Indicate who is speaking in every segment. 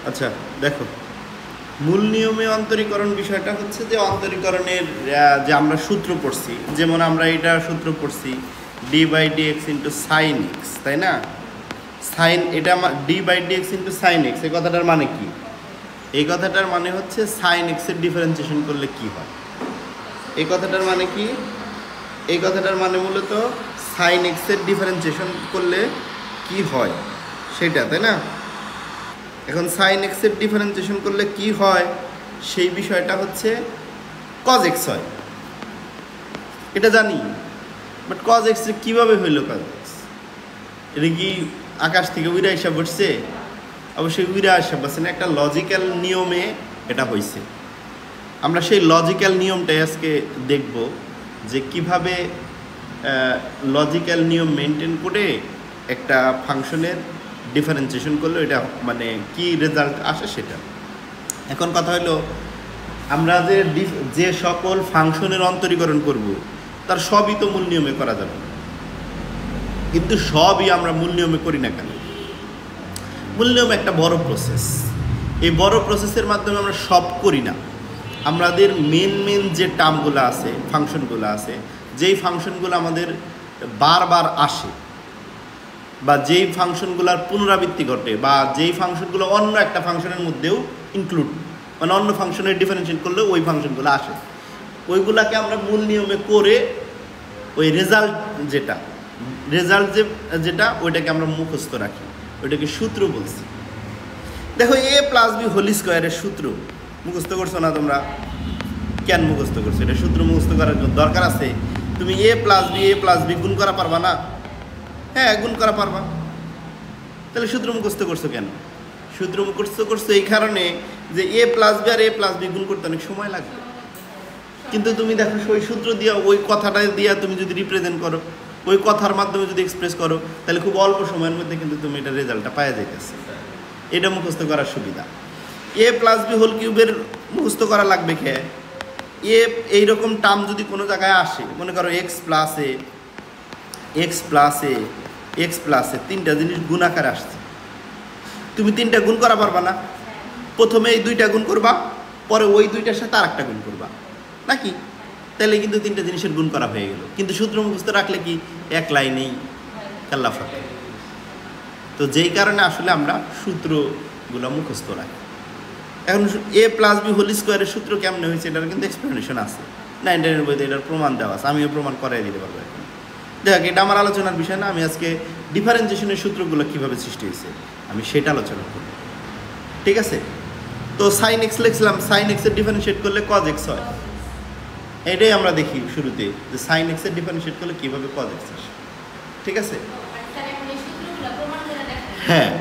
Speaker 1: আচ্ছা দেখো, মূল নিয়মে অন্তরীকরণ বিষয়টা হচ্ছে যে অন্তরীকরণের যে আমরা সূত্র পড়ছি, যেমন আমরা এটা সূত্র পড়ছি d/dx ইন্টু সাইন এক্স, তাই না? সাইন এটা d/dx ইন্টু সাইন এক্স, এই কথাটার মানে কি? এই কথাটার মানে হচ্ছে সাইন এক্সের ডিফারেন্সিয়েশন করলে কি হয়। এই কথাটার মানে কি? এই কথাটার মানে মূলত সাইন এক্সের ডিফারেন্সিয়েশন করলে কি হয় সেটা, তাই না? এখন সাইন এক্সের ডিফারেন্সিয়েশন করলে কি হয় সেই বিষয়টা হচ্ছে কজ এক্স হয়, এটা জানি। বাট কজ এক্স কীভাবে হইল? কজ এক্স এটা কি আকাশ থেকে উইরা হিসাব বসছে? অবশ্যই উইরা হিসাব বসছে না, একটা লজিক্যাল নিয়মে এটা হয়েছে। আমরা সেই লজিক্যাল নিয়মটাই আজকে দেখব যে কিভাবে লজিক্যাল নিয়ম মেনটেন করে একটা ফাংশনের ডিফারেন্সিয়েশন করলে এটা মানে কি রেজাল্ট আসে সেটা। এখন কথা হলো, আমরা যে সকল ফাংশনের অন্তরীকরণ করব তার সবই তো মূল নিয়মে করা যাবে, কিন্তু সবই আমরা মূল নিয়মে করি না কেন? মূল নিয়ম একটা বড় প্রসেস, এই বড় প্রসেসের মাধ্যমে আমরা সব করি না। আমাদের মেন যে টার্মগুলো আছে, ফাংশনগুলো আছে, যেই ফাংশনগুলো আমাদের বারবার আসে বা যেই ফাংশনগুলোর পুনরাবৃত্তি ঘটে বা যেই ফাংশনগুলো অন্য একটা ফাংশনের মধ্যেও ইনক্লুড, মানে অন্য ফাংশনের ডিফারেন্সিয়েট করলে ওই ফাংশনগুলো আসে, ওইগুলাকে আমরা মূল নিয়মে করে ওই রেজাল্ট যেটা ওইটাকে আমরা মুখস্থ রাখি, ওইটাকে সূত্র বলছি। দেখো, a+b হোল স্কোয়ারের সূত্র মুখস্থ করছো না তোমরা? কেন মুখস্থ করছো? এটা সূত্র মুখস্থ করার দরকার আছে? তুমি a+b গুণ করা পারবা না? হ্যাঁ, গুণ করা পারবা। তাহলে সূত্র মুখস্থ করছো কেন? সূত্র মুখস্থ করছো এই কারণে যে a+b আর a+b গুণ করতে অনেক সময় লাগবে, কিন্তু তুমি দেখো ওই সূত্র দিয়া, ওই কথাটা দিয়া তুমি যদি রিপ্রেজেন্ট করো, ওই কথার মাধ্যমে যদি এক্সপ্রেস করো, তাহলে খুব অল্প সময়ের মধ্যে কিন্তু তুমি এটা রেজাল্টটা পাওয়া যাইতেছে। এটা মুখস্থ করার সুবিধা। a+b হোল কিউবের মুখস্থ করা লাগবে কে? এইরকম টার্ম যদি কোনো জায়গায় আসে, মনে করো x প্লাসে তিনটা জিনিস গুণ আকারে আসছে, তুমি তিনটা গুণ করা পারবা না? প্রথমে এই দুইটা গুণ করবা, পরে ওই দুইটার সাথে আর একটা গুণ করবা, নাকি? তাহলে কিন্তু তিনটা জিনিসের গুণ করা হয়ে গেল। কিন্তু সূত্র মুখস্থ রাখলে কি এক লাইনেই কাল্লা ফাঁকে। তো যেই কারণে আসলে আমরা সূত্রগুলো মুখস্থ রাখি। এখন a+b হোল স্কোয়ারের সূত্র কেমন হয়েছে এটার কিন্তু এক্সপ্লেনেশন আছে, 9-10 বইতে এটার প্রমাণ দেওয়া আছে, আমিও প্রমাণ করাই দিতে পারবো। এখন দেখ, এটা আমার আলোচনার বিষয় না, আমি আজকে ডিফারেন্সিয়েশনের সূত্রগুলো কীভাবে সৃষ্টি হয়েছে আমি সেটা আলোচনা করব, ঠিক আছে? তো সাইন এক্স লিখলাম, সাইন এক্সের ডিফারেন্সিয়েট করলে কজ এক্স হয়, এটাই আমরা দেখি শুরুতে যে সাইন এক্সের ডিফারেন্সিয়েট করলে কীভাবে কজ এক্স আসে, ঠিক আছে? হ্যাঁ,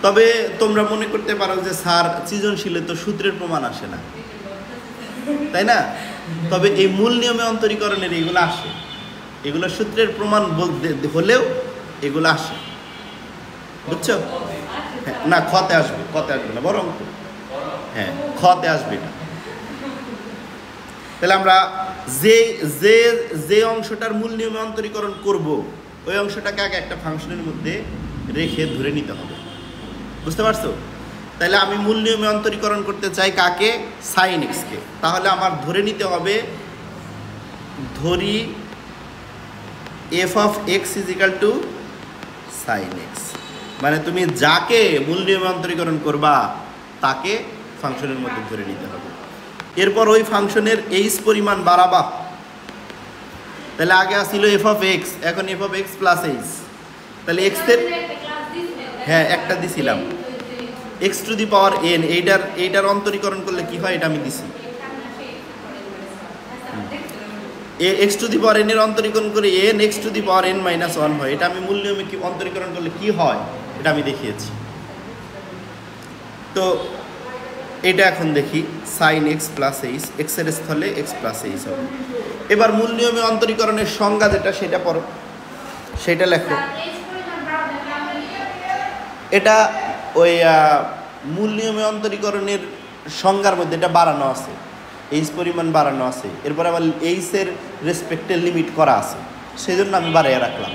Speaker 1: তবে তোমরা মনে করতে পারো যে স্যার সৃজনশীলে তো সূত্রের প্রমাণ আসে না, তাই না? তবে এই মূল নিয়মে অন্তরীকরণের এগুলো আসে, এগুলো সূত্রের প্রমাণ হলেও এগুলো আসে, বুঝছো? হ্যাঁ, না খতে আসবে না, বরং হ্যাঁ খতে আসবে না। তাহলে আমরা যে অংশটার মূল নিয়মে অন্তরীকরণ করব, ওই অংশটাকে আগে একটা ফাংশনের মধ্যে রেখে ধরে নিতে হবে, বুঝতে পারছো? তাহলে আমি মূল নিয়মে অন্তরীকরণ করতে চাই কাকে? সাইন এক্সকে। তাহলে আমার ধরে নিতে হবে, ধরি f(x) = সাইন এক্স, মানে তুমি যাকে মূল নিয়মে অন্তরীকরণ করবা তাকে ফাংশনের মধ্যে ধরে নিতে হবে। এরপর ওই ফাংশনের এইচ পরিমাণ বাড়াবা। তাহলে আগে আসছিল f(x), এখন f(x + h), তাহলে x এর হ্যাঁ একটা দিছিলাম x⁴n, এইটার অন্তরীকরণ করলে কি হয় এটা আমি দিছি। x⁴n এর অন্তরীকরণ করে n x⁻n-1 হয়, এটা আমি মূল নিয়মে কি অন্তরীকরণ করলে কি হয় এটা আমি দেখিয়েছি। তো এটা এখন দেখি sine x plus h, x এর স্থলে এক্স প্লাস এইচ হবে। এবার মূল নিয়মে অন্তরীকরণের সংজ্ঞা যেটা সেটা পড়ো, সেটা লেখো। এটা ওই মূল নিয়মে অন্তরীকরণের সংজ্ঞার মধ্যে এটা বাড়ানো আছে, এইচ পরিমাণ বাড়ানো আছে, এরপর আবার এইচের রেসপেক্টে লিমিট করা আছে, সেই জন্য আমি বাড়াইয়া রাখলাম।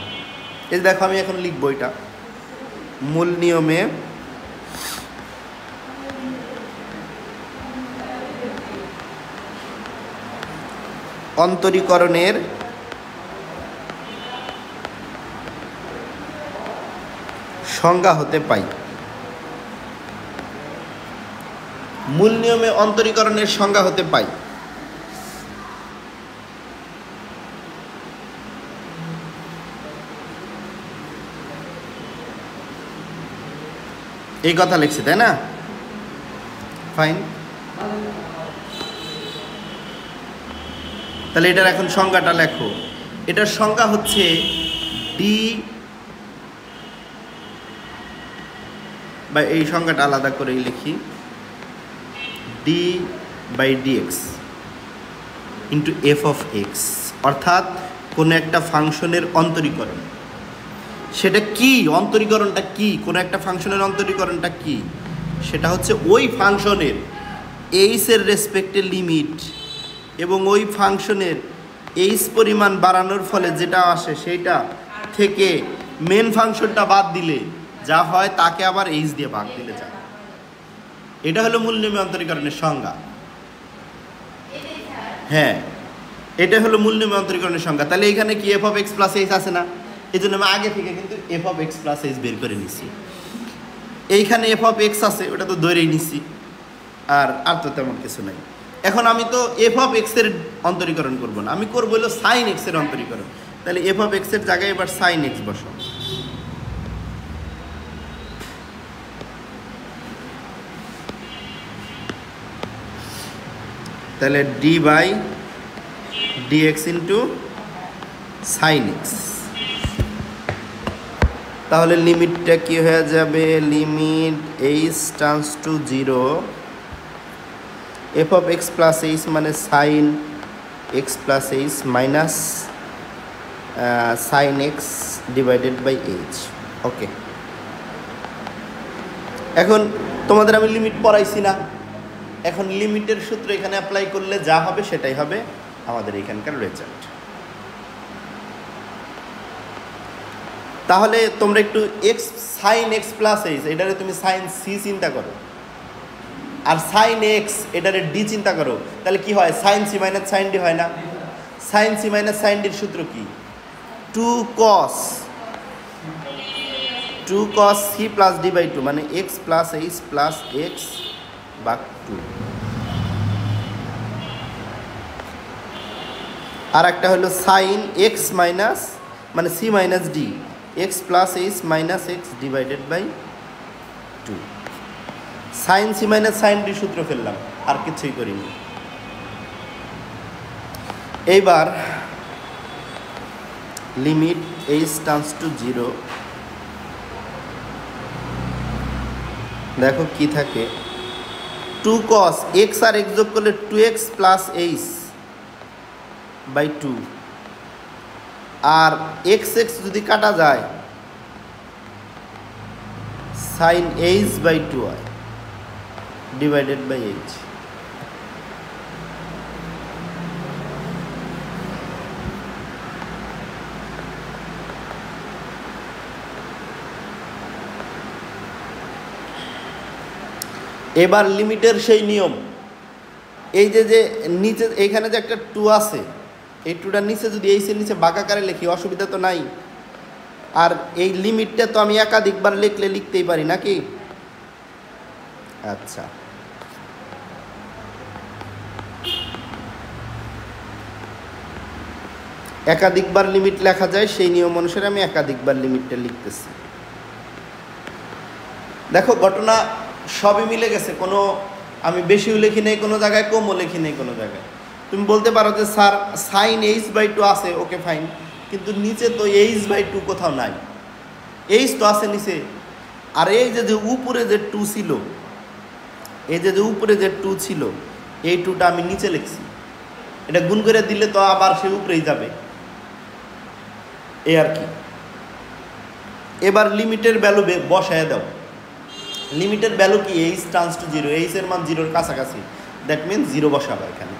Speaker 1: এই দেখো আমি এখন লিখবো, এটা মূল নিয়মে অন্তরীকরণের সংজ্ঞা হতে পাই। মূল নিয়মে অন্তরীকরণের সংজ্ঞা হতে পাই। এই কথা লিখছি, তাই না? ফাইন। তাহলে এটার এখন সংজ্ঞাটা লেখো। এটার সংজ্ঞা হচ্ছে ডি বা এই সংজ্ঞাটা আলাদা করেই লিখি, d by dx into f of x, অর্থাৎ কোনো একটা ফাংশনের অন্তরীকরণ। সেটা কি? অন্তরীকরণটা কি? কোনো একটা ফাংশনের অন্তরীকরণটা কি? সেটা হচ্ছে ওই ফাংশনের এইচের রেসপেক্টে লিমিট এবং ওই ফাংশনের এইচ পরিমাণ বাড়ানোর ফলে যেটা আসে সেইটা থেকে মেন ফাংশনটা বাদ দিলে যা হয় তাকে আবার এইচ দিয়ে ভাগ দিলে যায়। এটা হলো মূল নিয়মে অন্তরীকরণের সংজ্ঞা। হ্যাঁ, এটা হলো মূল নিয়মে অন্তরীকরণের সংজ্ঞা। তাহলে এখানে কি F of x plus H আছে না? এই জন্য আমি আগে থেকে কিন্তু F of x plus H বের করে নিছি। এইখানে এফ অফ এক্স আছে, ওটা তো ধরেই নিছি, আর তো তেমন কিছু নাই। এখন আমি তো এফ অফ এক্সের অন্তরীকরণ করবো না, আমি করবো হলো সাইন এক্সের অন্তরীকরণ। তাহলে এফ অফ এক্সের জায়গায় এবার সাইন এক্স বসো। তাহলে d by dx into sine x. তাহলে লিমিটটা কি হয়ে যাবে? Limit h turns to 0, f of x plus h মানে sine x plus h minus sine x divided by h. Okay, এখন তোমাদের আমি লিমিট পড়াইছি না, এখন লিমিটের সূত্র এখানে অ্যাপ্লাই করলে যা হবে সেটাই হবে আমাদের এখানকার রেজাল্ট। তাহলে তোমরা একটু x sine x plus h এটারে তুমি সাইন সি চিন্তা করো, আর সাইন এক্স এটারে ডি চিন্তা করো। তাহলে কি হয়? Sine C minus sine D হয় না? সাইন সি মাইনাস সাইন ডির সূত্র কি? 2 cos C plus D by 2 মানে x plus h plus x বা 2। আর একটা হলো সাইন এক্স মাইনাস মানে C minus D x plus h minus x divided by 2। Sine C minus sine D সূত্র ফেললাম, আর কিছুই করিনি। এইবার লিমিট এইচ টার্নস টু 0, দেখো কি থাকে? 2 cos এক্স আর এক্স যোগ করলে 2x প্লাস এইচ বাই 2, আর এক্স এক্স যদি কাটা যায় সাইন এইচ বাই 2 হয় ডিভাইডেড বাই এইচ। এবার লিমিটের সেই নিয়ম, এই যে নিচে এইখানে যে একটা 2 আছে, এই 2টার নিচে যদি এইচের নিচে বাঁকাকারে লিখি অসুবিধা তো নাই। আর এই লিমিটটা তো আমি একাধিকবার লিখলে লিখতেই পারি নাকি? আচ্ছা, একাধিকবার লিমিট লেখা যায়, সেই নিয়ম অনুসারে আমি একাধিকবার লিমিটটা লিখতেছি। দেখো ঘটনা সবই মিলে গেছে, কোনো আমি বেশিও লিখি নেই কোনো জায়গায়, কমও লিখি নেই কোনো জায়গায়। তুমি বলতে পারো যে স্যার সাইন এইচ বাই 2 আছে, ওকে ফাইন, কিন্তু নিচে তো এইচ বাই 2 কোথাও নাই। এইচ তো আছে নিচে, আর এই যে উপরে যে 2 ছিল, এই যে উপরে যে 2 ছিল, এই 2টা আমি নিচে লিখছি। এটা গুণ করে দিলে তো আবার সে উপরেই যাবে, এই আর কি। এবার লিমিটের ভ্যালু বসায় দাও। লিমিটের ভ্যালু কি? এইচ টার্নস টু 0, এইচের মান 0-র কাছাকাছি, দ্যাট মিনস 0 বসাবো এখানে।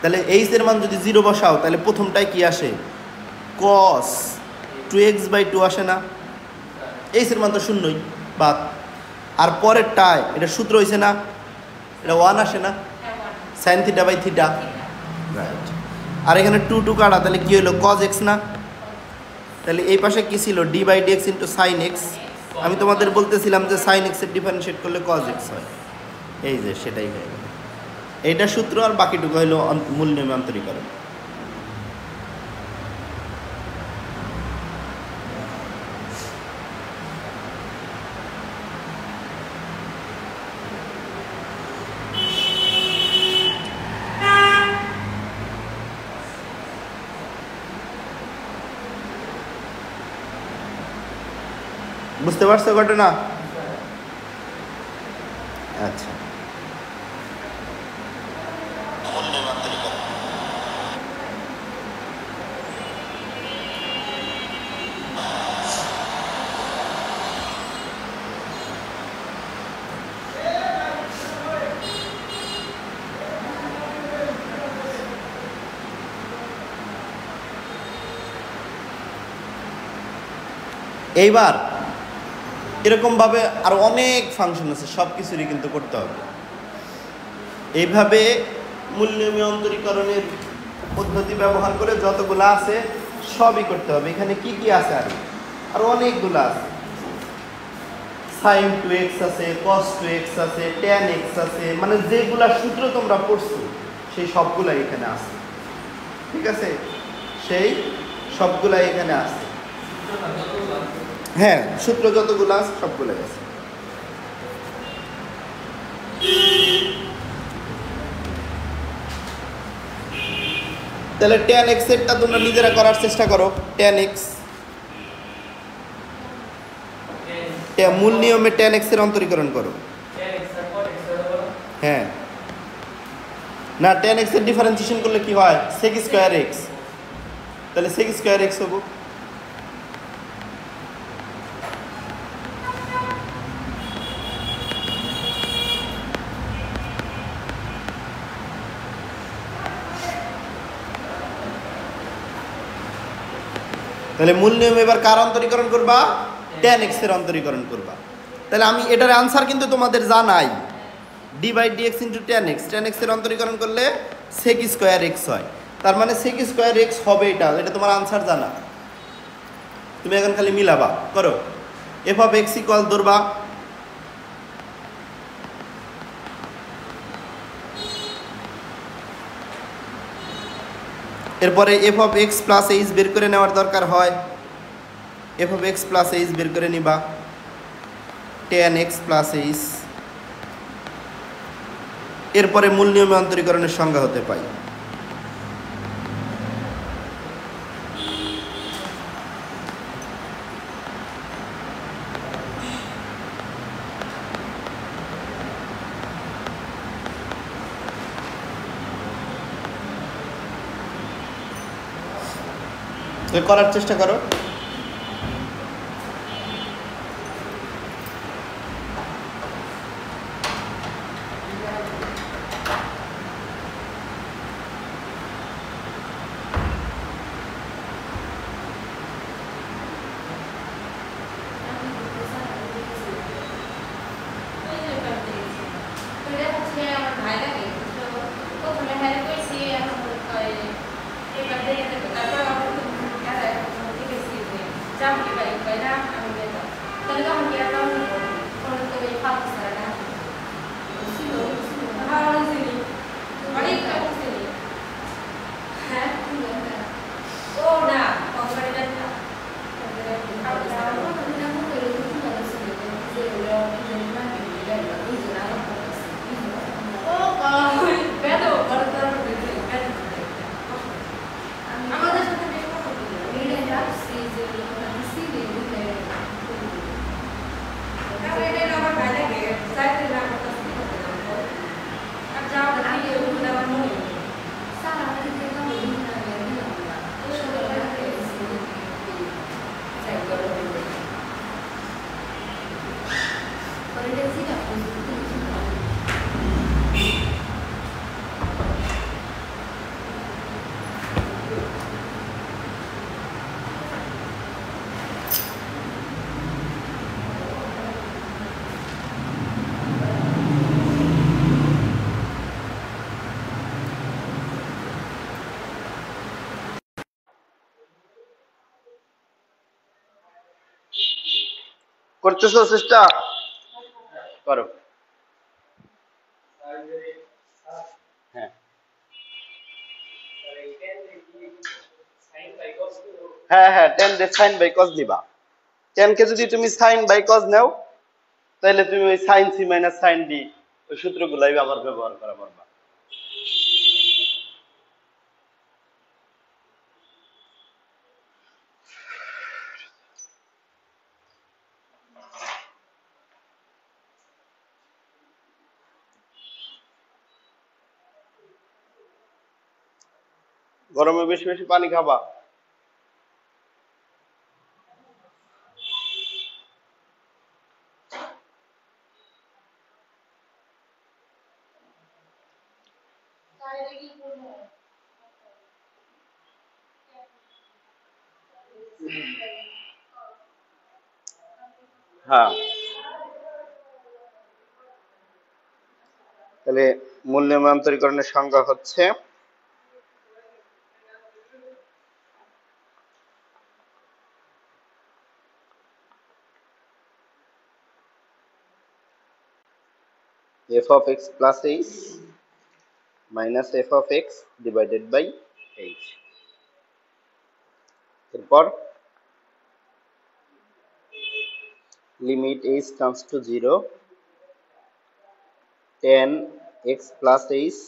Speaker 1: তাহলে এইচের মান যদি 0 বসাও তাহলে প্রথমটায় কি আসে? cos 2x বাই 2 আসে না? এইচের মান তো শূন্যই বাদ। আর পরেরটায় এটা সূত্র হয়েছে না, এটা 1 আসে না? Sine theta by theta, right. আর এখানে 2 কাটা, তাহলে কি হলো cos x না? তাহলে এই পাশে কি ছিল d/dx ইন্টু sin x। আমি তোমাদের বলতেছিলাম যে sin x এর ডিফারেন্সিয়েট করলে cos x হয়, এই যে সেটাই হয়ে গেল। এইটা সূত্র, আর বাকিটুকু হলো মূল নিয়মে অন্তরীকরণ। বুঝতে পারছো ঘটনা? আচ্ছা, এইবার এরকমভাবে আর অনেক ফাংশন আছে, সব কিছুরই কিন্তু করতে হবে। এইভাবে মূল নিয়মে অন্তরীকরণের পদ্ধতি ব্যবহার করে যতগুলো আছে সবই করতে হবে। এখানে কি কি আছে? আর অনেকগুলো আছে। sin 2x আছে, cos 2x আছে, tan x আছে, মানে যেগুলা সূত্র তোমরা পড়ছো সেই সবগুলাই এখানে আছে। ঠিক আছে, সেই সবগুলাই এখানে আছে। হ্যাঁ, সূত্র যতগুলো আছে সবগুলাই আছে। তাহলে tan x এরটা তোমরা নিজেরা করার চেষ্টা করো। tan x, মূল নিয়মে tan x এর অন্তরীকরণ করো। হ্যাঁ, না, tan x এর ডিফারেন্সিয়েশন করলে কি হয়? sec square x। তাহলে sec স্কয়ার x হবে। তাহলে মূল নিয়ম এবার কার অন্তরীকরণ করবা? tan x এর অন্তরীকরণ করবা। তাহলে আমি এটার আনসার কিন্তু তোমাদের জানাই, d/dx into tan x। tan x এর অন্তরীকরণ করলে sec স্কয়ার x হয়। তার মানে sec স্কয়ার x হবে এটা, এটা তোমার আনসার জানা। তুমি এখন খালি মিলাবা, করো। f অফ x ইকুয়াল ধরবা এরপরে f of x plus h বের করে নেওয়ার দরকার হয়। f of x plus h বের করে নিবা, tan x প্লাস h। এরপরে মূল নিয়মে অন্তরীকরণের সংজ্ঞা হতে পাই। করার চেষ্টা করো। করতেছো চেষ্টা করো। হ্যাঁ হ্যাঁ হ্যাঁ 10 দিয়ে সাইন বাই কস দিবা। 10 কে যদি তুমি সাইন বাই কস নাও তাহলে তুমি ওই sine C minus sine D ওই সূত্রগুলাই আবার ব্যবহার করা পারবা। গরমে বেশি বেশি পানি খাবা। হ্যাঁ তাহলে মূল নিয়মান্তরীকরণের সংজ্ঞা হচ্ছে f of x plus h minus f of x divided by h। এরপর limit h comes to 0 tan x plus h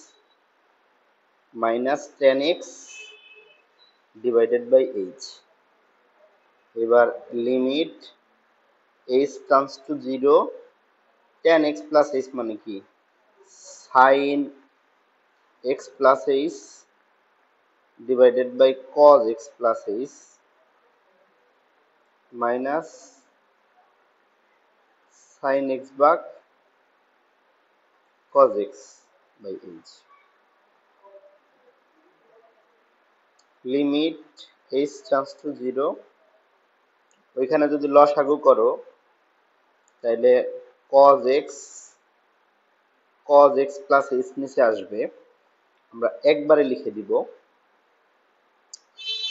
Speaker 1: minus tan x divided by h। এবার limit h comes to 0 tan x plus h মানে কি sin x plus h divided by cos x plus h minus sin x ভাগ cos x by h। Limit h comes to 0 ওইখানে যদি লসাগু করো তাহলে cos x plus h নিচে আসবে, আমরা একবারে লিখে দিব।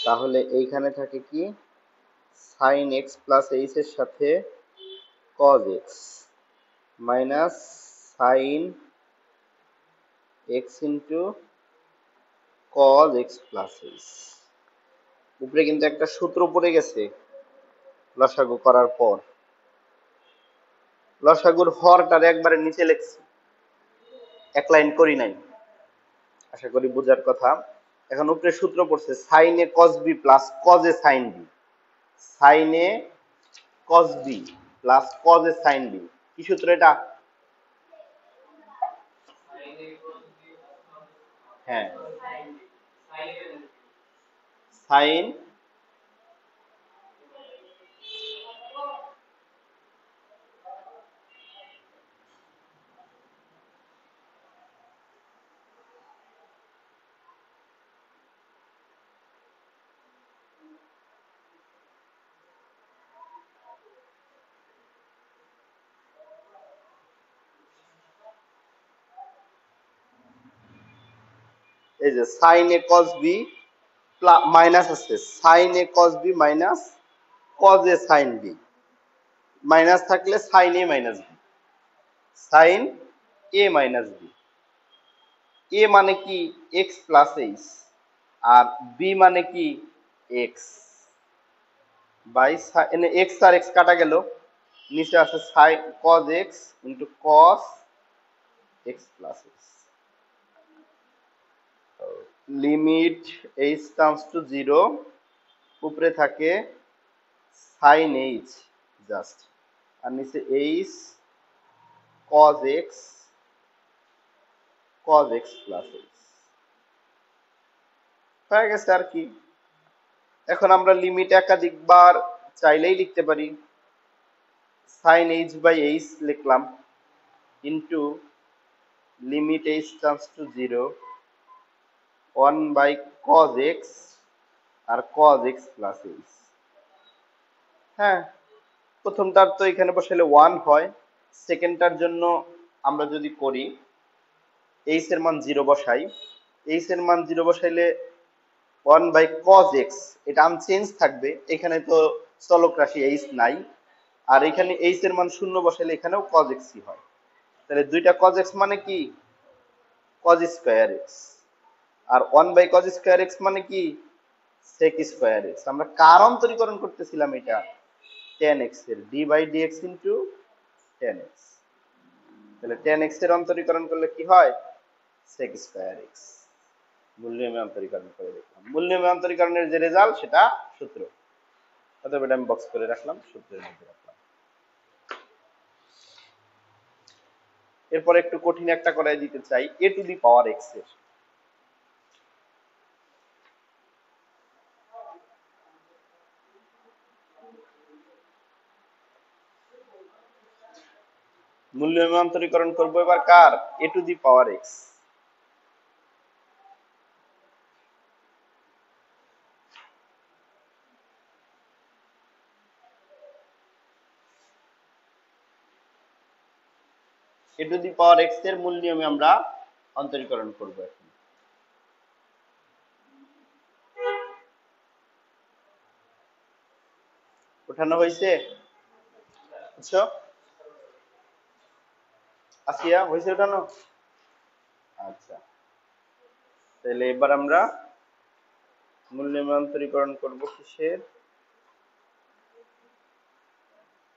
Speaker 1: তাহলে এইখানে থাকে কি sin x plus h এর সাথে cos x minus sin x into cos x plus h। উপরে কিন্তু একটা সূত্র পড়ে গেছে লসাগু করার পর, লসাগুর হরটার একবারে নিচে লিখছি, এক লাইন করি নাই, আশা করি বোঝার কথা। এখন উপরে সূত্র পড়ছে sin a cos b plus cos a sin b, sin a cos b plus cos a sin b। কি সূত্র এটা? হ্যাঁ sin এই যে sin a cos b minus আছে sin a cos b minus cos a sin b, minus থাকলে sin a minus b, sin a minus b। a মানে কি x প্লাস h আর b মানে কি x বাই এনে x আর x কাটা গেল, নিচে আছে sin cos x into cos x plus x। Limit h comes to 0 উপরে থাকে sin h জাস্ট আর নিচে h cos x plus x হয়ে গেছে আর কি। এখন আমরা লিমিট একাধিকবার চাইলেই লিখতে পারি, sin h by h লিখলাম into limit h comes to 0 1 by cos x আর cos x plus h। হ্যাঁ প্রথমটার তো এখানে বসাইলে 1 হয়, সেকেন্ডটার জন্য আমরা যদি করি h এর মান 0 বসাই, h এর মান 0 বসাইলে 1 by cos x এটা আনচেঞ্জ থাকবে, এখানে তো চলক রাশি h নাই, আর এখানে এইচ এর মান 0 বসাইলে এখানেও cos x হয়। তাহলে দুইটা cos x মানে কি cos স্কয়ার x, আর 1/cos স্কয়ার x মানে কি sec স্কয়ার x। আমরা কার অন্তরীকরণ করতেছিলাম এটা tan x এর, d/dx * tan x। তাহলে tan x এর অন্তরীকরণ করলে কি হয় sec স্কয়ার x। মূল নিয়মে অন্তরীকরণ করে দেখলাম, মূল নিয়মে অন্তরীকরণের যে রেজাল্ট সেটা সূত্র, অতএব এটা আমি বক্স করে রাখলাম, সূত্রের মধ্যে রাখলাম। এরপর একটু কঠিন একটা করাই দিতে চাই, a to the power x এর মূল নিয়মে অন্তরীকরণ করব এবার কার a to the power x। a to the power x এর মূল নিয়মে আমরা অন্তরীকরণ করব। এখন উঠানো হয়েছে, বুঝছো আসিয়া হয়েছে উঠানো? আচ্ছা, তাহলে এবার আমরা মূল নিয়মে অন্তরীকরণ করব কিসের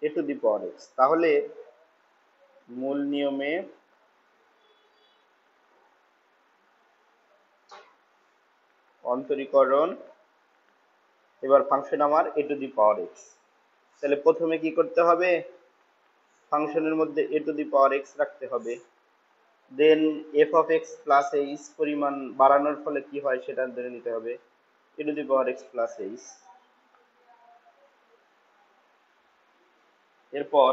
Speaker 1: a to the power x। তাহলে মূল নিয়মে অন্তরীকরণ এবার ফাংশন আমার a to the power x। তাহলে প্রথমে কি করতে হবে, ফাংশনের মধ্যে a to the power x রাখতে হবে, দেন f of x plus h পরিমাণ বাড়ানোর ফলে কি হয় সেটা ধরে নিতে হবে a to the power x plus h। এরপর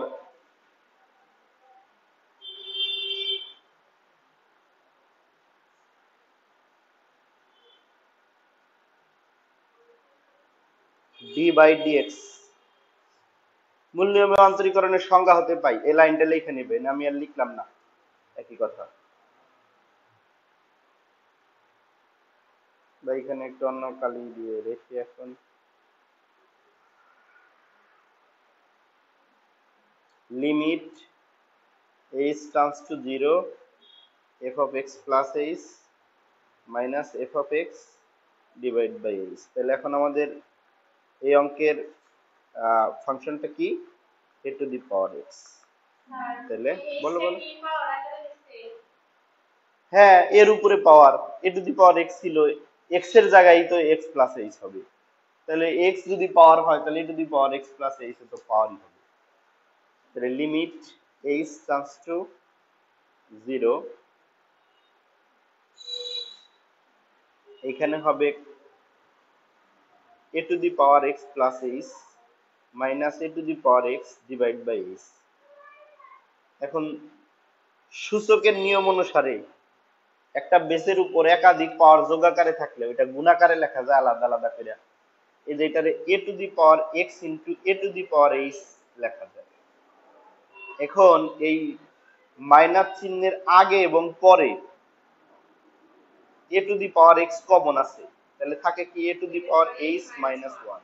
Speaker 1: d/dx মূল নিয়মে অন্তরীকরণের সংজ্ঞা হতে পাই, এই লাইনটা লিখে নেবেন, আমি আর লিখলাম না, একই কথা। বা এখানে একটু অন্য কালি দিয়ে রেখে এখন limit h tends to 0 f of x plus h minus f of x divided by h। তাহলে এখন আমাদের এই অঙ্কের ফাংশনটা কি a to the power x। তাহলে বলো বলো, হ্যাঁ এর উপরে পাওয়ার a to the power x ছিল, x এর জায়গায় তো x প্লাস h হবে, তাহলে x যদি পাওয়ার হয় তাহলে a to the power x plus h তো পাওয়ারই হবে। তাহলে লিমিট h tends to 0, এখানে হবে a to the power x plus h minus a to the power x divide by h। এখন সূচকের নিয়ম অনুসারে একটা বেসের উপর একাধিক পাওয়ার যোগাকারে থাকলে ওইটা গুণাকারে লেখা যায় আলাদা আলাদা করে, এই যে এটারে a to the power x into a to the power h লেখা যায়। এখন এই মাইনাস চিহ্নের আগে এবং পরে a to the power x common আছে, তাহলে থাকে কি a to the power h minus 1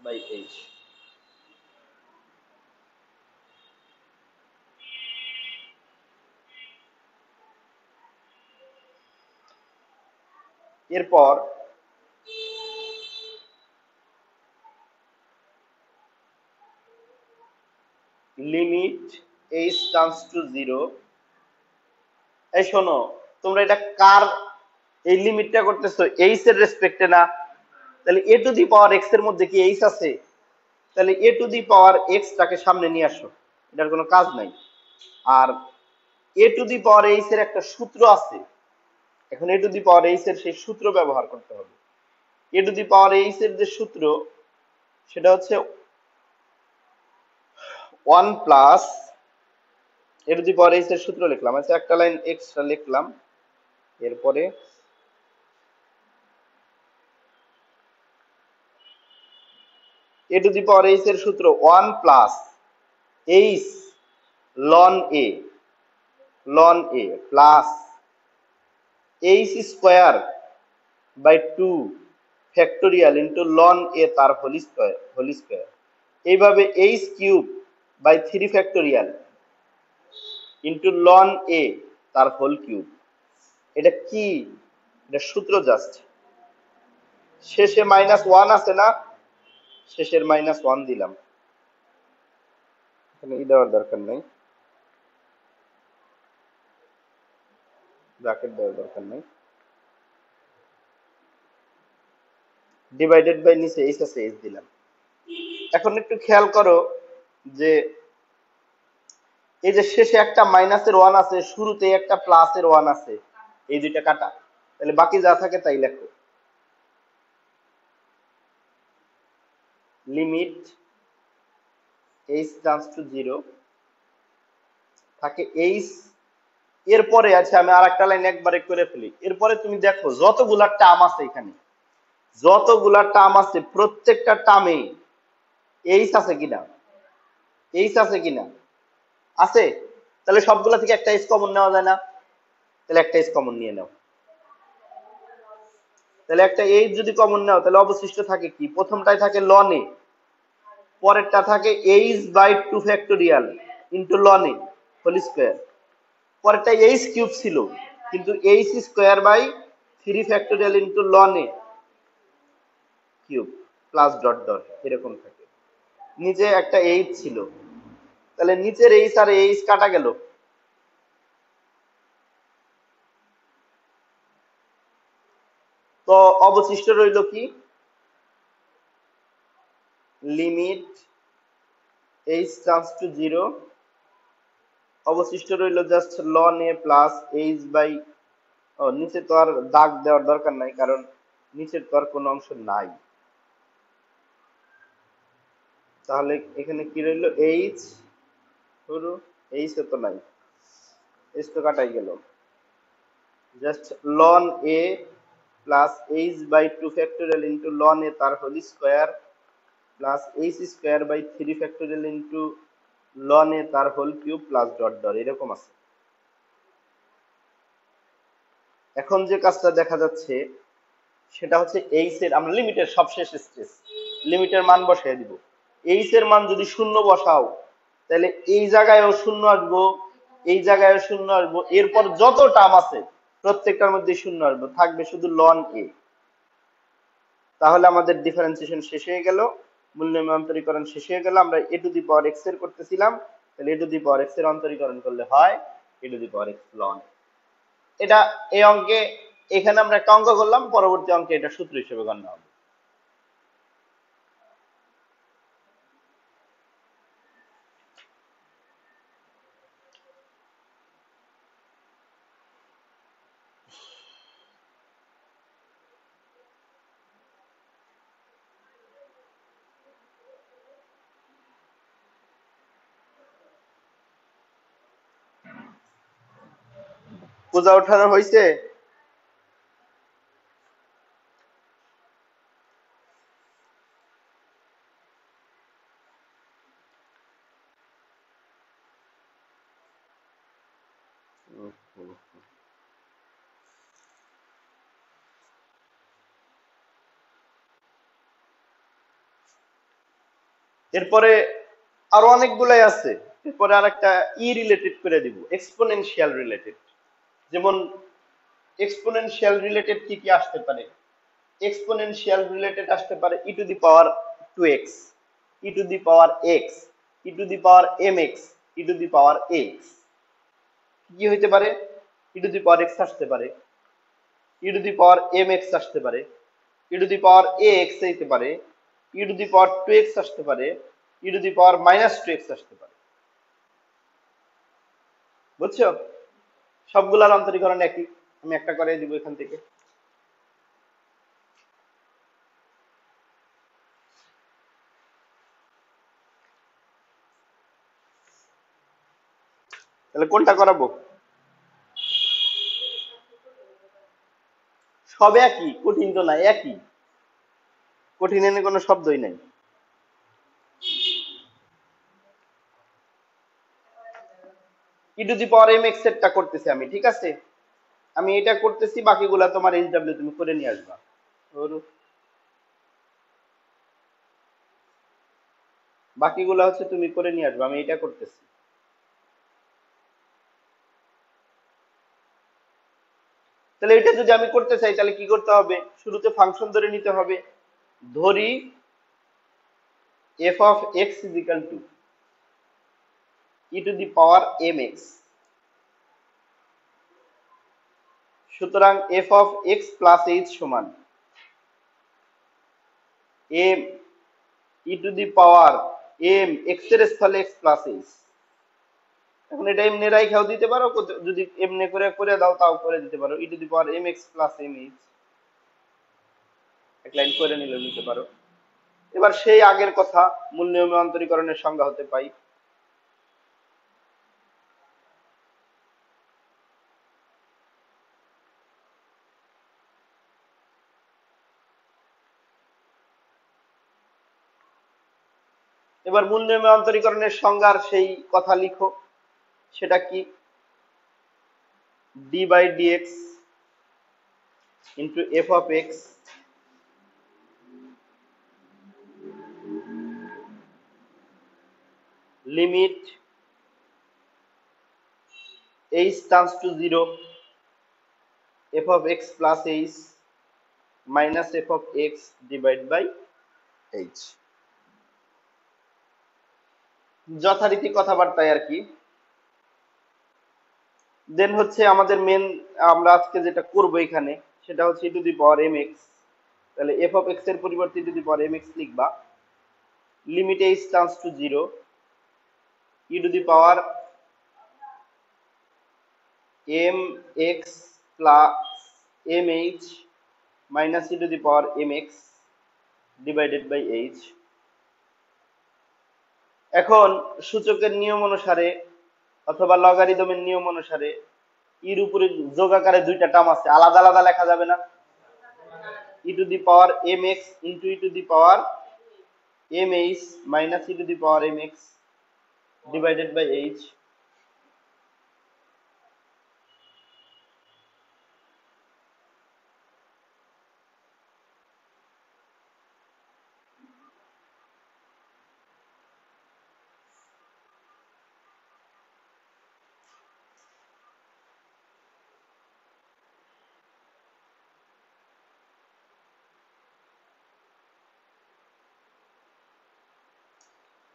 Speaker 1: by h। এরপর লিমিট h tends to 0, এই শোনো তোমরা এটা কার এই লিমিটটা করতেছো h এর রেসপেক্টে না, তাহলে a to the power x এর মধ্যে কি h আছে, তাহলে a to the power x টাকে সামনে নিয়ে আসো, এটার কোনো কাজ নাই। আর a to the power h এর একটা সূত্র আছে, এখন a to the power h এর সেই সূত্র ব্যবহার করতে হবে। a to the power h এর যে সূত্র সেটা হচ্ছে 1 plus a to the power h এর সূত্র লিখলাম, আচ্ছা একটা লাইন এক্সট্রা লিখলাম, এরপরে a to the power h এর সূত্র 1 plus h ln a plus h square by 2 factorial into ln a তার হোল স্কয়ার। এইভাবে h cube by 3 factorial into loan a তার হোল কিউব। এটা কি? এটা সূত্র জাস্ট। শেষে -1 আছে না, শেষের -1 দিলাম, এখানে দেওয়ার দরকার নেই, ব্র্যাকেট দেওয়ার দরকার নেই। ডিভাইডেড বাই নিচে এইচ আছে, এইচ দিলাম। এখন একটু খেয়াল করো যে এই যে শেষে একটা -1 আছে, শুরুতে একটা +1 আছে, এই দুইটা কাটা, তাহলে বাকি যা থাকে তাই লেখো। লিমিট h টেন্ডস টু 0 থাকে এইচ, এরপরে আছে আমি আর একটা লাইন একবারে করে ফেলি। এরপরে তুমি দেখো যতগুলা টার্ম আছে এখানে, যতগুলা টার্ম আছে প্রত্যেকটা টার্মে এইচ আছে কিনা, এইচ আছে কিনা, আছে। তাহলে সবগুলা থেকে একটা এইচ কমন নেওয়া যায় না? তাহলে একটা এইচ কমন নিয়ে নাও। তাহলে একটা এইচ যদি কমন নাও তাহলে অবশিষ্ট থাকে কি? প্রথমটায় থাকে লন এ, পরেরটা থাকে h by 2 factorial into loan a whole square, পরেরটা এইচ কিউব ছিল কিন্তু h square by 3 factorial into loan a cube plus dot dot এরকম থাকে। নিচে একটা এইচ ছিল, তাহলে নিচের এইচ আর এইচ কাটা গেল, তো অবশিষ্ট রইল কি? লিমিট এইচ টেন্ডস টু 0, অবশিষ্ট রইল just ln a plus h by, ও নিচে তো আর দাগ দেওয়ার দরকার নাই কারণ নিচের তো আর কোনো অংশ নাই, তাহলে এখানে কি রইল? এইচ, শুরু এইচ তো নাই, এইচ তো কাটাই গেল, just ln a plus h by 2 factorial into loan a তার whole square plus h square by 3 factorial into loan a তার whole cube plus dot dot এরকম আছে। এখন যে কাজটা দেখা যাচ্ছে সেটা হচ্ছে এইচ এর, আমরা লিমিটের সবশেষ স্টেজ, লিমিটের মান বসাই দিব। এইচ এর মান যদি 0 বসাও তাহলে এই জায়গায়ও 0 আসবো, এই জায়গায়ও 0 আসবো, এরপর যত টার্ম আছে প্রত্যেকটার মধ্যে 0 আসবো, থাকবে শুধু লন এ। তাহলে আমাদের ডিফারেন্সিয়েশন শেষ হয়ে গেল, মূল্যায়ন অন্তরীকরণ শেষ হয়ে গেল। আমরা এ টু দি পাওয়ার এক্স এর করতেছিলাম, তাহলে এ টু দি পাওয়ার এক্স এর অন্তরীকরণ করলে হয় a to the power x ln. এটা এই অঙ্কে, এখানে আমরা একটা অঙ্ক করলাম, পরবর্তী অঙ্কে এটা সূত্র হিসেবে গণ্য হবে। পূজা ওঠানো হয়েছে? এরপরে আরো অনেকগুলাই আছে, এরপরে আর একটা ই রিলেটেড করে দিব, এক্সপোনেনশিয়াল রিলেটেড। যেমন এক্সপোনেনশিয়াল রিলেটেড কি কি আসতে পারে? এক্সপোনেনশিয়াল রিলেটেড আসতে পারে e to the power 2x, e to the power x, e to the power mx, e to the power x। কি হইতে পারে? E to the power x আসতে পারে, e to the power mx আসতে পারে, e to the power ax হইতে পারে, e to the power 2x আসতে পারে, e to the power -2x আসতে পারে। বুঝছো? সবগুলার অন্তরীকরণ একই, আমি একটা করে দিব এখান থেকে। তাহলে কোনটা করাবো? সব একই, কঠিন তো না, একই, কঠিন এনে কোনো শব্দই নাই। ই টু দি পাওয়ার mx এরটা করতেছি আমি, ঠিক আছে? আমি এটা করতেছি, বাকিগুলা তোমার এইচডব্লিউ তুমি করে নিয়ে আসবা। বাকিগুলো হচ্ছে তুমি করে নিয়ে আসবে, আমি এটা করতেছি। তাহলে এটা যদি আমি করতে চাই তাহলে কি করতে হবে, শুরুতে ফাংশন ধরে নিতে হবে। ধরি f of x is equal to e to the power mx, সুতরাং f of x plus h সমান m e to the power m x এর স্থলে x plus h। এখন এটা এমনি রাইখাও দিতে পারো, যদি এমনি করে করে দাও তাও করে দিতে পারো, e to the power mx plus mh, এক লাইন করে নিতে পারো। এবার সেই আগের কথা, মূল নিয়মে অন্তরীকরণের সংজ্ঞা হতে পাই। এবার মূল নিয়মে অন্তরীকরণের সংজ্ঞার সেই কথা লিখো, সেটা কি, d by dx into f of x limit h tends to 0 f of x plus h minus f of x divided by h। যথারীতি কথাবার্তায় আর কি। দেন হচ্ছে আমাদের মেন, আমরা আজকে যেটা করব এখানে সেটা হচ্ছে e to the power mx, তাহলে f of x এর পরিবর্তে e to the power mx লিখবা, limit h tends to 0 e to the power mx plus mh minus e to the power mx divided by h। এখন সূচকের নিয়ম অনুসারে অথবা লগারিদমের নিয়ম অনুসারে এর উপরে যোগ আকারে দুইটা টার্ম আছে, আলাদা আলাদা লেখা যাবে না, e to the power mx into e to the power mh minus e to the power mx divided by h।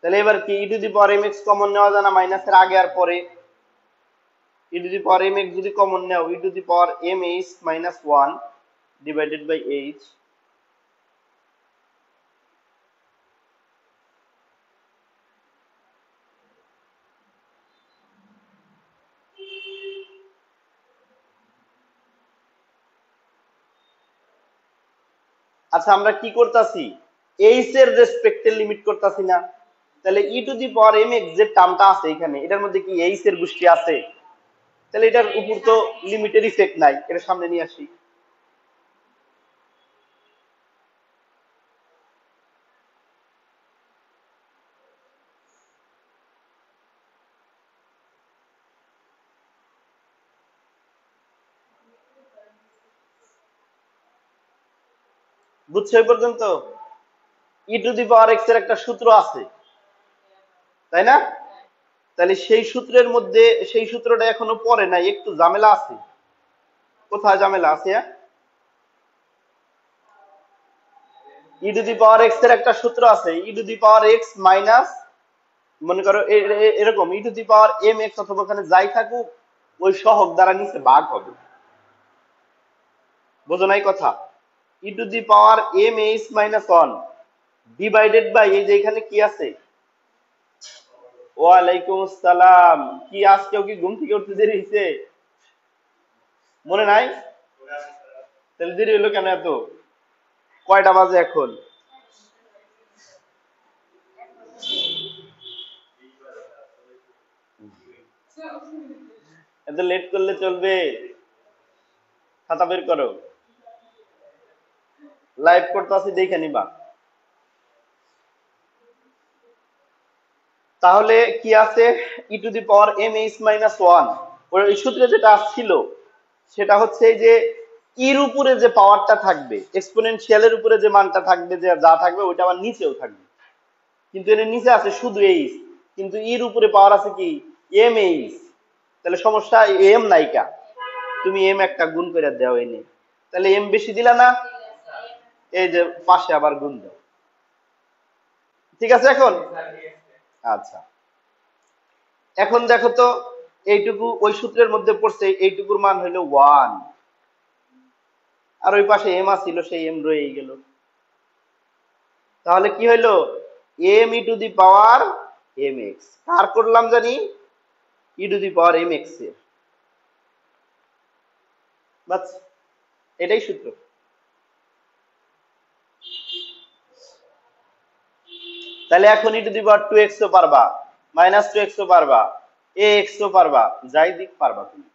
Speaker 1: তাহলে এবার কি e to the power mx common নেওয়া যায় না মাইনাসের আগে আর পরে, e to the power mx যদি common now e to the power mh minus 1 divided by h। আচ্ছা আমরা কি করতেছি, h এর রেসপেক্টে লিমিট করতেছি না, তাহলে e to the power mx যে টার্মটা আছে এখানে এটার মধ্যে কি h এর গোষ্ঠী আছে, তাহলে এটার উপর তো লিমিটের ইফেক্ট নাই, এটা সামনে নিয়ে আসি। বুঝছো এই পর্যন্ত? e to the power x এর একটা সূত্র আছে তাই না, তাহলে সেই সূত্রের মধ্যে সেই সূত্রটা এখনো পড়ে নাই, একটু ঝামেলা আছে। কোথায় ঝামেলা আছে? e to the power x এর একটা সূত্র আছে, e to the power x minus, মনে করো এরকম e to the power mx অথবা ওখানে যাই থাকুক ওই সহগ দ্বারা নিচে ভাগ হবে, বুঝো নাই কথা, e to the power mh minus 1 divided by এই যে এখানে কি আছে, ওয়ালাইকুম আসসালাম, কি আজকেও কি ঘুম থেকে উঠতে দেরি হয়েছে? মনে নাই? তাহলে দেরি হলো কেন এত? কয়টা বাজে এখন? এত লেট করলে চলবে? খাতা বের করো, লাইভ করতে আছি দেখে নিবা। তাহলে কি আছে, e to the power mh minus 1, ওই সূত্রে যেটা ছিল সেটা হচ্ছে এই যে এর উপরে যে পাওয়ারটা থাকবে, এক্সপোনেনশিয়ালের উপরে যে মানটা থাকবে, যে যা থাকবে ওইটা আবার নিচেও থাকবে, কিন্তু এর নিচে আছে শুধু এইচ, কিন্তু এর উপরে পাওয়ার আছে কি এম এইচ। তাহলে সমস্যা এম নাইকা, তুমি এম একটা গুণ করে দাও এনে, তাহলে এম বেশি দিলা না, এই যে পাশে আবার গুণ দাও। ঠিক আছে এখন? আচ্ছা, এখন দেখো তো এইটুকু ওই সূত্রের মধ্যে পড়ছে, এইটুকুর মান হইলো 1, আর ওই পাশে এম আছিল, সেই এম রয়ে গেল। তাহলে কি হইলো, m e to the power m x, কার করলাম জানি, e to the power m x এর। বাস, এটাই সূত্র। তাহলে এখন ই টু দি পাওয়ার 2x ও পারবা, -2x ও পারবা, ax ও পারবা, যাই দিক পারবা তুমি।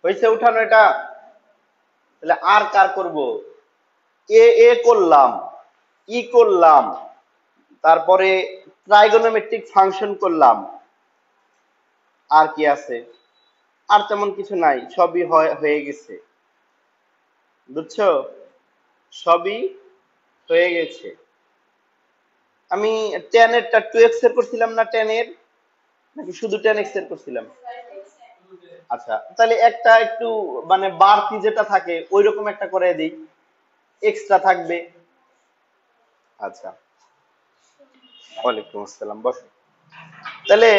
Speaker 1: হয়েছে উঠানো এটা? তাহলে আর কার করব, এ করলাম, ই করলাম, তারপরে ট্রাইগোনোমেট্রিক ফাংশন করলাম, আর কি আছে, আর তেমন কিছু নাই, সবই হয়ে গেছে, বুঝছো, সবই হয়ে গেছে। আমি tan এরটা 2x এর করছিলাম না, tan এর নাকি শুধু tan x এর করছিলাম? আচ্ছা, তাহলে একটা একটু মানে বাড়তি যেটা থাকে ওই রকম একটা করে দিই, এক্সট্রা থাকবে। আচ্ছা, ওয়ালাইকুম আসসালাম, বসো। তাহলে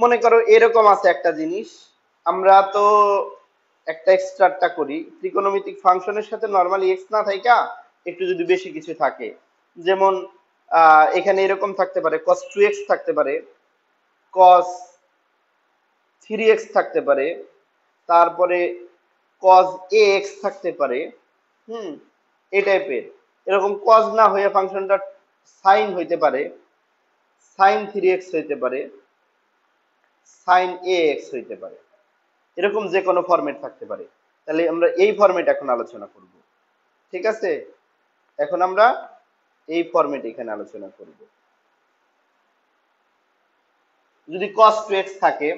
Speaker 1: মনে করো এরকম আছে একটা জিনিস, আমরা তো একটা এক্সট্রাটা করি, ত্রিকোণমিতিক ফাংশনের সাথে নরমালি এক্স না থাকা একটু যদি বেশি কিছু থাকে, যেমন এখানে এরকম থাকতে পারে cos 2x থাকতে পারে, cos 3x থাকতে পারে, তারপরে cos ax থাকতে পারে, এই টাইপের। এরকম cos না হয়ে ফাংশনটা sin হইতে পারে, sin 3x হইতে পারে, sin ax হইতে পারে, এরকম যে কোনো ফরম্যাট থাকতে পারে। তাহলে আমরা এই ফরম্যাট এখন আলোচনা করব, ঠিক আছে? এখন আমরা এই ফরম্যাট এখানে আলোচনা করব। যদি cos 2x থাকে,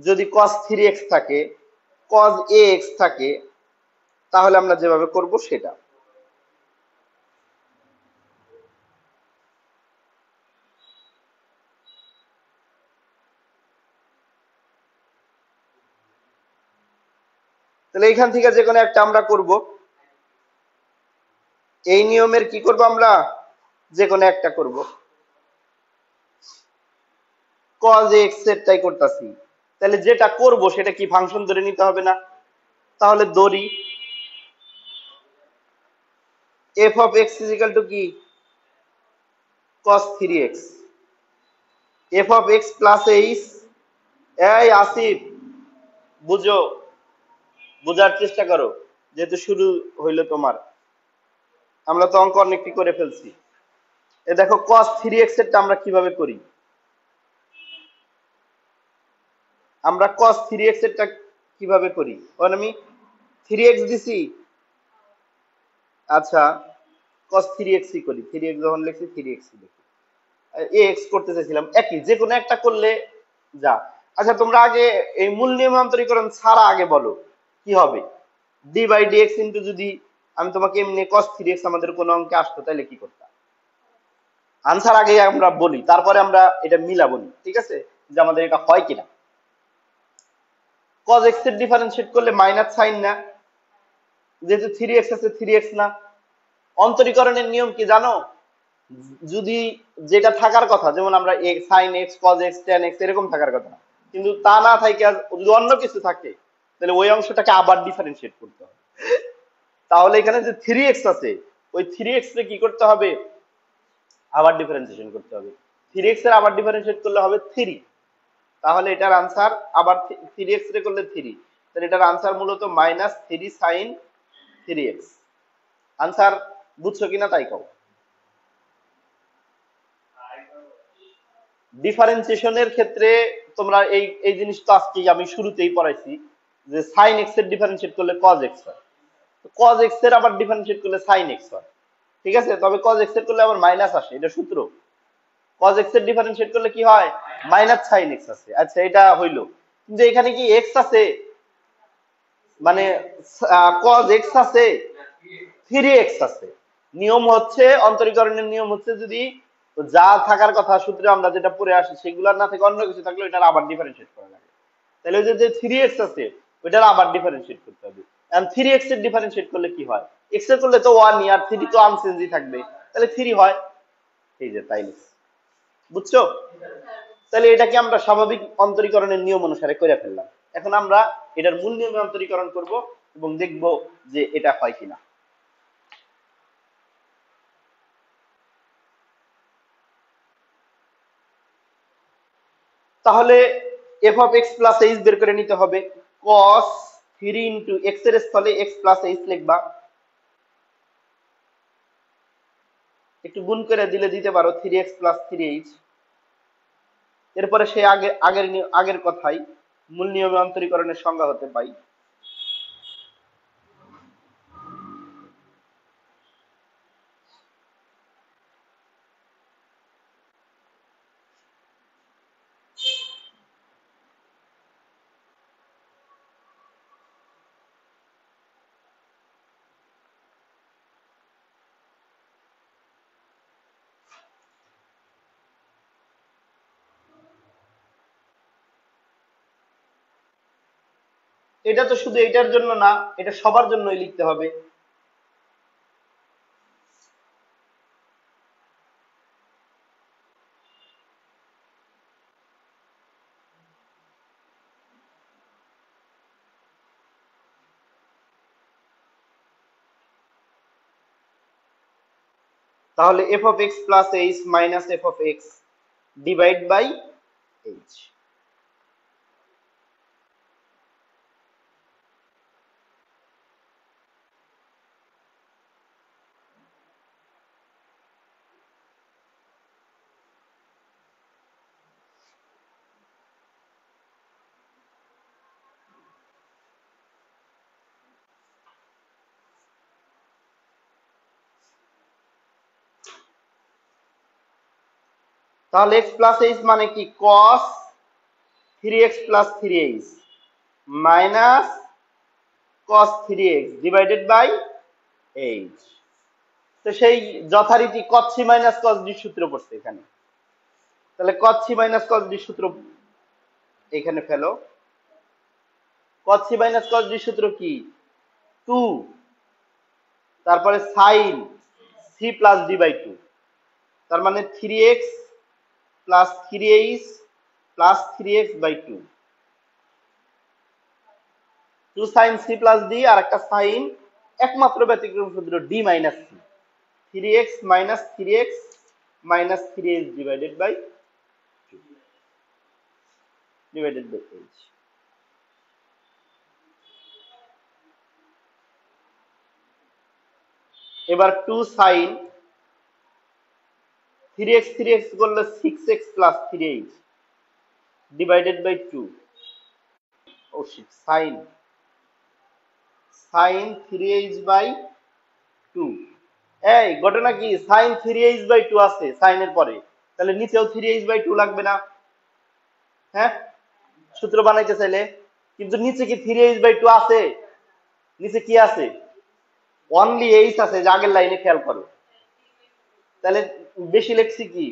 Speaker 1: যদি cos 3x থাকে, cos ax থাকে, তাহলে আমরা যেভাবে করব সেটা। তাহলে এখান থেকে যে কোনো একটা আমরা করব, এই নিয়মের কি করব, আমরা যে কোনো একটা করব। cos x এরটাই করতেছি, তাহলে যেটা করব সেটা কি ফাংশন ধরে নিতে হবে না? তাহলে ধরি f of x is equal to কি cos 3x, f of x plus h, এই আসিফ বুঝো, বোঝার চেষ্টা করো, যেহেতু শুরু হইলো তোমার, আমরা তো অঙ্ক অনেকটি করে ফেলছি। এ দেখো cos 3x এরটা আমরা কিভাবে করি, আমরা cos 3x এরটা কিভাবে করি, কারণ আমি 3x দিছি, আচ্ছা cos 3x করি, 3x যখন লিখছি 3x লিখি, ax করতে চাইছিলাম, একই যে কোনো একটা করলে যা। আচ্ছা তোমরা আগে এই মূল নিয়মান্তরীকরণ ছাড়া আগে বলো কি হবে, d বাই dx ইনটু, যদি আমি তোমাকে এমনি cos 3x আমাদের কোন অঙ্কে আসতো তাহলে কি করতাম?
Speaker 2: আনসার আগে আমরা বলি, তারপরে আমরা এটা মিলাবো, ঠিক আছে, যে আমাদের এটা হয় কিনা। cos x এর ডিফারেন্সিয়েট করলে মাইনাস সাইন না, যেহেতু 3x আছে 3x না। অন্তরীকরণের নিয়ম কি জানো? যদি যেটা থাকার কথা, যেমন আমরা sin x cos x tan x এরকম থাকার কথা, কিন্তু তা না থাকে যদি অন্য কিছু থাকে, তাহলে ওই অংশটাকে আবার ডিফারেন্সিয়েট করতে হবে। তাহলে এখানে যে 3x আছে, ওই 3x কে কি করতে হবে? আবার ডিফারেন্সিয়েশন করতে হবে। 3x এর আবার ডিফারেন্সিয়েট করলে হবে 3। তাহলে এটার আনসার আবার 3x রে করলে 3, তাহলে এটার আনসার মূলত -3 sin 3x। আনসার বুঝছো কিনা তাই কও। ডিফারেন্সিয়েশনের ক্ষেত্রে তোমরা এই জিনিসটা আজকে আমি শুরুতেই পড়াইছি যে sin x এর ডিফারেন্সিয়েট করলে cos x হয়, cos x এর আবার ডিফারেন্সিয়েট করলে sin x হয়, ঠিক আছে। তবে cos x এর করলে আবার মাইনাস আসে, এটা সূত্র। cos x এর ডিফারেন্সিয়েট করলে কি হয়? -sin x আছে। আচ্ছা, এটা হইলো, কিন্তু এখানে কি x আছে, মানে cos x আছে, 3x আছে। নিয়ম হচ্ছে, অন্তরীকরণের নিয়ম হচ্ছে, যদি যা থাকার কথা সূত্রে আমরা যেটা পড়ে আসি সেগুলোর না থেকে অন্য কিছু থাকলে এটার আবার ডিফারেন্সিয়েট করা লাগে। তাহলে ওই যে 3x আছে ওইটার আবার ডিফারেন্সিয়েট করতে হবে। এখন 3x এর ডিফারেন্সিয়েট করলে কি হয়? x এর করলে তো 1 আর 3 তো আনচেঞ্জই থাকবে, তাহলে 3 হয়। এই যে তাই, বুঝছো? তাহলে এটাকে আমরা স্বাভাবিক অন্তরীকরণের নিয়ম অনুসারে করে ফেললাম। এখন আমরা এটার মূল নিয়মে অন্তরীকরণ করব এবং দেখব যে এটা হয় কিনা। তাহলে f of x plus h বের করে নিতে হবে। cos 3 into x এর স্থলে x plus h লিখবা, একটু গুণ করে দিলে দিতে পারো 3x plus 3h। এরপরে সে আগের কথাই মূল নিয়মে অন্তরীকরণের সংজ্ঞা হতে পাই। এটা তো শুধু এটার জন্য না, এটা সবার জন্যই লিখতে হবে। তাহলে f of x plus h minus f of x divide by h। তাহলে x plus h মানে কি? cos 3x plus 3h minus cos 3x divided by h। তো সেই যথারীতি cos c minus cos d সূত্র পড়ছে এখানে। তাহলে cos c minus cos d সূত্র এখানে ফেলো। cos c minus cos d সূত্র কি? 2, তারপরে sin c plus d by 2, তার মানে 3x plus 3h plus 3x by 2, 2 sin c plus d আর একটা sin, একমাত্র ব্যতিক্রম সূত্র d minus c, 3x minus 3x minus 3h divided by 2 divided by h। এবার 2 sin 3x 3x করলে 6x plus 3h divided by 2, oh shit, sin 3h by 2। এই ঘটনা কি? sin 3h by 2 আছে sin এর পরে, তাহলে নিচেও 3h by 2 লাগবে না? হ্যাঁ, সূত্র বানাইতে চাইলে। কিন্তু নিচে কি 3h by 2 আছে? নিচে কি আছে? অনলি h আছে, যে আগের লাইনে খেয়াল করো। তাহলে বেশি লেখছি কি,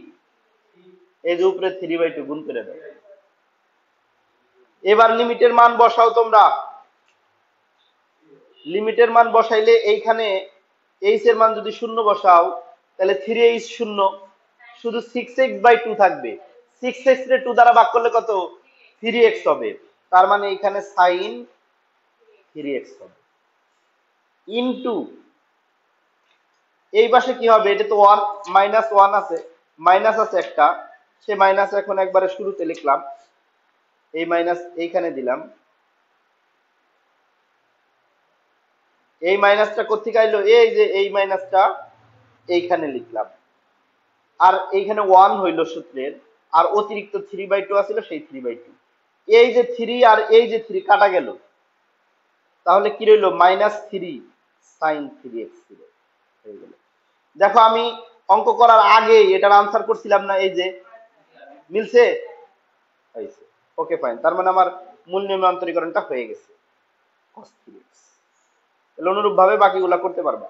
Speaker 2: এই যে উপরে 3/2 গুণ করে দাও। এবার লিমিটের মান বসাও তোমরা। লিমিটের মান বসাইলে এইখানে এইচ এর মান যদি 0 বসাও তাহলে 3h 0, শুধু 6x/2 থাকবে। 6x রে 2 দ্বারা ভাগ করলে কত, 3x হবে। তার মানে এখানে sin 3x হবে ইনটু এই পাশে কি হবে, এটা তো 1 -1 আছে, মাইনাস আছে একটা, সে মাইনাস এখন একবারে শুরুতে লিখলাম, এই মাইনাস এইখানে দিলাম। এই মাইনাসটা কোত্থেকে আইলো, এই যে এই মাইনাসটা এইখানে লিখলাম। আর এইখানে 1 হইল সূত্রের, আর অতিরিক্ত 3/2 আছিল, সেই 3/2। এই যে 3 আর এই যে 3 কাটা গেল, তাহলে কি রইল, -3 sin 3x হয়ে গেল। দেখো আমি অঙ্ক করার আগে এটার আনসার করছিলাম না, এই যে মিলছে, ওকে ফাইন। তার মানে আমার মূল নিয়মে অন্তরীকরণটা হয়ে গেছে cos 3x। তাহলে অনুরূপ ভাবে বাকিগুলা করতে পারবা।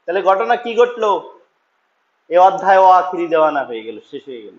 Speaker 2: তাহলে ঘটনা কি ঘটলো, এ অধ্যায় ও আখরি দেওয়ানা হয়ে গেল, শেষ হয়ে গেল।